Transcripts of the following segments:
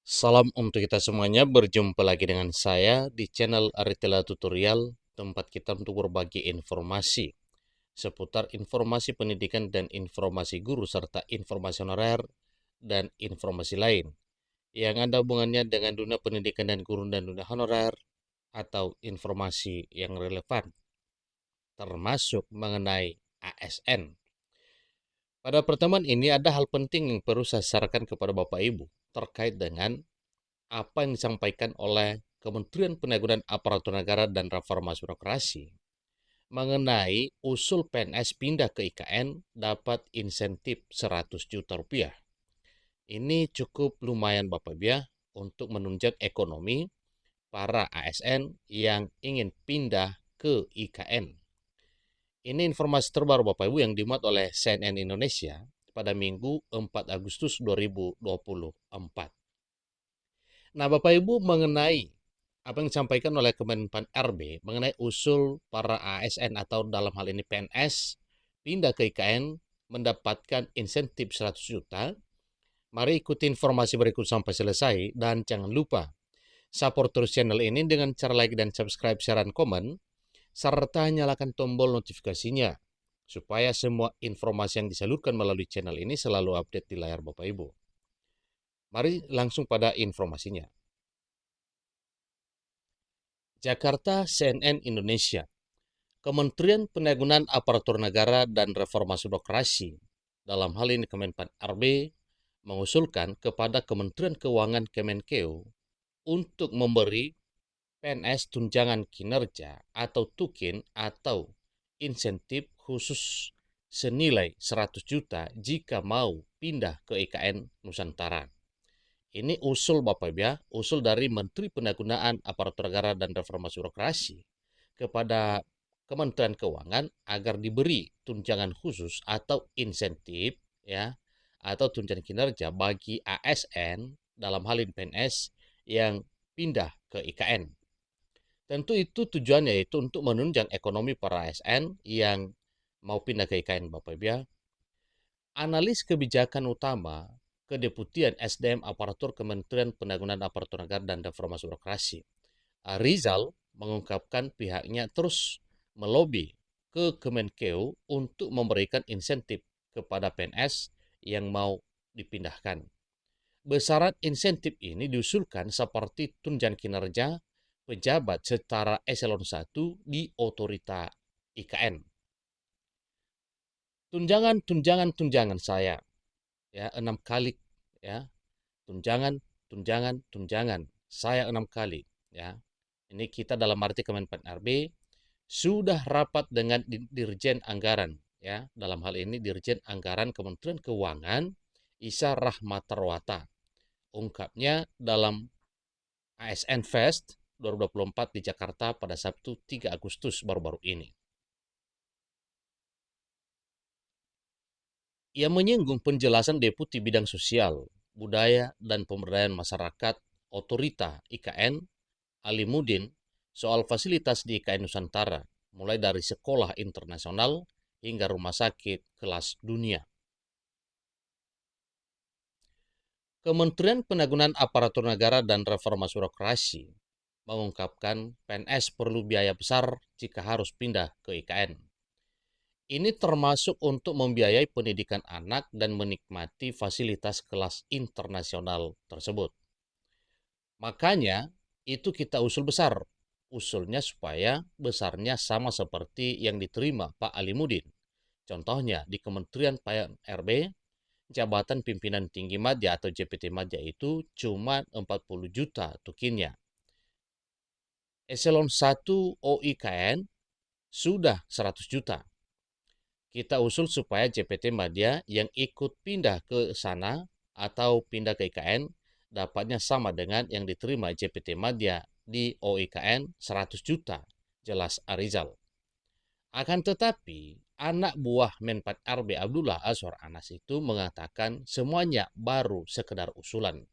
Salam untuk kita semuanya, berjumpa lagi dengan saya di channel Aritela Tutorial, tempat kita untuk berbagi informasi seputar informasi pendidikan dan informasi guru serta informasi honorer dan informasi lain yang ada hubungannya dengan dunia pendidikan dan guru dan dunia honorer atau informasi yang relevan termasuk mengenai ASN. Pada pertemuan ini ada hal penting yang perlu saya sarankan kepada Bapak Ibu terkait dengan apa yang disampaikan oleh Kementerian Penanggulangan Aparatur Negara dan Reformasi Birokrasi mengenai usul PNS pindah ke IKN dapat insentif 100 juta rupiah. Ini cukup lumayan Bapak Ibu ya untuk menunjang ekonomi para ASN yang ingin pindah ke IKN. Ini informasi terbaru Bapak Ibu yang dimuat oleh CNN Indonesia pada Minggu 4 Agustus 2024. Nah, Bapak Ibu, mengenai apa yang disampaikan oleh Kemenpan RB mengenai usul para ASN atau dalam hal ini PNS pindah ke IKN mendapatkan insentif 100 juta. Mari ikuti informasi berikut sampai selesai dan jangan lupa support terus channel ini dengan cara like dan subscribe, share, dan komen serta nyalakan tombol notifikasinya supaya semua informasi yang disalurkan melalui channel ini selalu update di layar Bapak Ibu. Mari langsung pada informasinya. Jakarta, CNN Indonesia. Kementerian Penanggulangan Aparatur Negara dan Reformasi Birokrasi, dalam hal ini Kemenpan RB, mengusulkan kepada Kementerian Keuangan Kemenkeu untuk memberi PNS tunjangan kinerja atau tukin atau insentif khusus senilai 100 juta jika mau pindah ke IKN Nusantara. Ini usul Bapak Ibu ya, usul dari Menteri Penanggulangan Aparatur Negara dan Reformasi Birokrasi kepada Kementerian Keuangan agar diberi tunjangan khusus atau insentif ya atau tunjangan kinerja bagi ASN dalam hal ini PNS yang pindah ke IKN. Tentu itu tujuannya yaitu untuk menunjang ekonomi para ASN yang mau pindah ke IKN Bapak Ibu ya. Analis kebijakan utama Kedeputian SDM Aparatur Kementerian Penanggulangan Aparatur Negara dan Reformasi Birokrasi, Rizal, mengungkapkan pihaknya terus melobi ke Kemenkeu untuk memberikan insentif kepada PNS yang mau dipindahkan. Besaran insentif ini diusulkan seperti tunjangan kinerja pejabat setara eselon 1 di otorita IKN. Tunjangan saya ya 6 kali ya, tunjangan saya 6 kali ya. Ini kita dalam arti Kemenpan RB sudah rapat dengan Dirjen Anggaran ya, dalam hal ini Dirjen Anggaran Kementerian Keuangan Isa Rahmatarwata, ungkapnya dalam ASN Fest 2024 di Jakarta pada Sabtu 3 Agustus baru-baru ini. Ia menyinggung penjelasan Deputi Bidang Sosial, Budaya, dan Pemberdayaan Masyarakat Otorita IKN, Alimudin, soal fasilitas di IKN Nusantara, mulai dari sekolah internasional hingga rumah sakit kelas dunia. Kementerian Penanggulangan Aparatur Negara dan Reformasi Birokrasi mengungkapkan PNS perlu biaya besar jika harus pindah ke IKN. Ini termasuk untuk membiayai pendidikan anak dan menikmati fasilitas kelas internasional tersebut. Makanya itu kita usul besar. Usulnya supaya besarnya sama seperti yang diterima Pak Alimudin. Contohnya di Kementerian PRB, jabatan pimpinan tinggi madya atau JPT madya itu cuma 40 juta tukinnya. Eselon 1 OIKN sudah 100 juta. Kita usul supaya JPT Madya yang ikut pindah ke sana atau pindah ke IKN dapatnya sama dengan yang diterima JPT Madya di OIKN 100 juta, jelas Arizal. Akan tetapi, anak buah Menpan RB Abdullah Azwar Anas itu mengatakan semuanya baru sekedar usulan.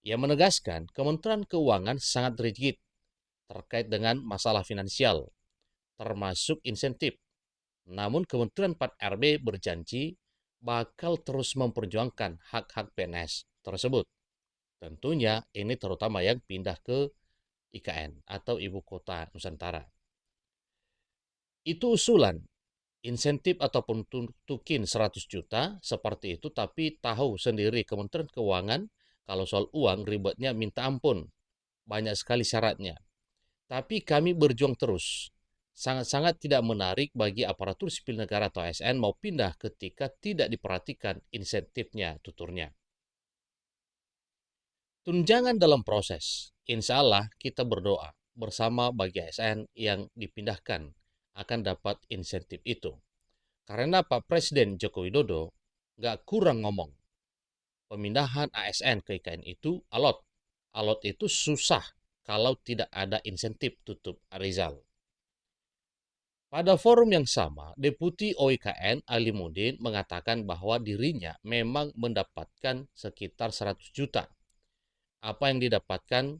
Ia menegaskan Kementerian Keuangan sangat rigid terkait dengan masalah finansial, termasuk insentif. Namun Kementerian 4RB berjanji bakal terus memperjuangkan hak-hak PNS tersebut. Tentunya ini terutama yang pindah ke IKN atau Ibu Kota Nusantara. Itu usulan, insentif ataupun tukin 100 juta seperti itu, tapi tahu sendiri Kementerian Keuangan kalau soal uang ribetnya minta ampun, banyak sekali syaratnya. Tapi kami berjuang terus. Sangat-sangat tidak menarik bagi aparatur sipil negara atau ASN mau pindah ketika tidak diperhatikan insentifnya, tuturnya. Tunjangan dalam proses. Insya Allah kita berdoa bersama bagi ASN yang dipindahkan akan dapat insentif itu. Karena Pak Presiden Joko Widodo nggak kurang ngomong. Pemindahan ASN ke IKN itu alot. Alot itu susah kalau tidak ada insentif, tutup Arizal. Pada forum yang sama, Deputi OIKN Alimuddin mengatakan bahwa dirinya memang mendapatkan sekitar 100 juta. Apa yang didapatkan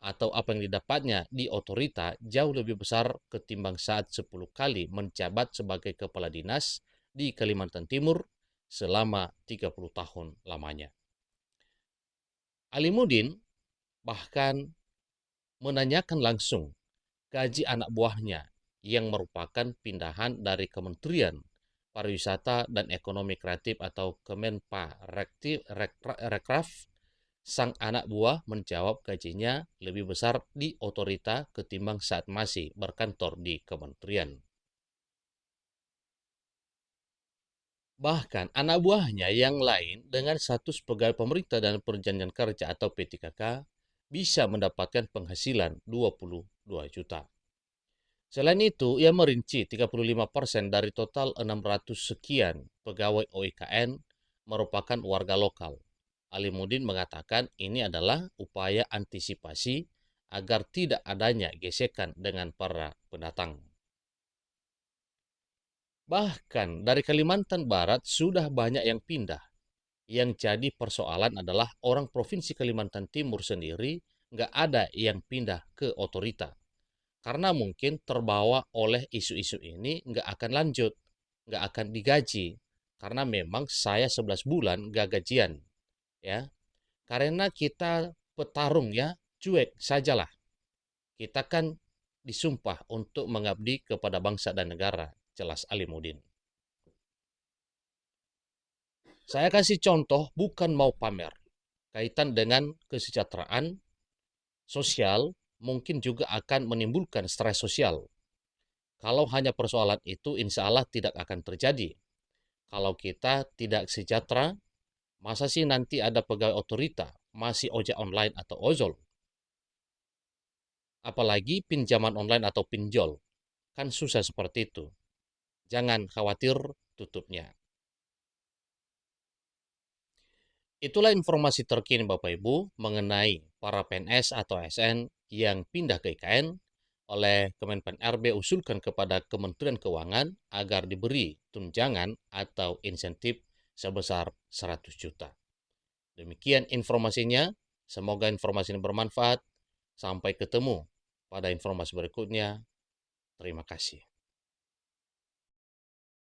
atau apa yang didapatnya di otorita jauh lebih besar ketimbang saat 10 kali menjabat sebagai kepala dinas di Kalimantan Timur selama 30 tahun lamanya. Alimuddin bahkan menanyakan langsung gaji anak buahnya yang merupakan pindahan dari Kementerian Pariwisata dan Ekonomi Kreatif atau Kemenparekraf. Sang anak buah menjawab gajinya lebih besar di otorita ketimbang saat masih berkantor di kementerian. Bahkan anak buahnya yang lain dengan status pegawai pemerintah dan perjanjian kerja atau P3K bisa mendapatkan penghasilan 22 juta. Selain itu, ia merinci 35% dari total 600 sekian pegawai OIKN merupakan warga lokal. Alimuddin mengatakan ini adalah upaya antisipasi agar tidak adanya gesekan dengan para pendatang. Bahkan dari Kalimantan Barat sudah banyak yang pindah. Yang jadi persoalan adalah orang Provinsi Kalimantan Timur sendiri nggak ada yang pindah ke otorita. Karena mungkin terbawa oleh isu-isu ini nggak akan lanjut, nggak akan digaji. Karena memang saya 11 bulan nggak gajian. Ya, karena kita petarung ya, cuek sajalah. Kita kan disumpah untuk mengabdi kepada bangsa dan negara, jelas Alimuddin. Saya kasih contoh bukan mau pamer. Kaitan dengan kesejahteraan sosial mungkin juga akan menimbulkan stres sosial. Kalau hanya persoalan itu insya Allah tidak akan terjadi. Kalau kita tidak sejahtera, masa sih nanti ada pegawai otorita masih ojek online atau ojol? Apalagi pinjaman online atau pinjol. Kan susah seperti itu. Jangan khawatir tutupnya. Itulah informasi terkini Bapak Ibu mengenai para PNS atau ASN yang pindah ke IKN oleh Kemenpan RB usulkan kepada Kementerian Keuangan agar diberi tunjangan atau insentif sebesar 100 juta. Demikian informasinya. Semoga informasi ini bermanfaat. Sampai ketemu pada informasi berikutnya. Terima kasih.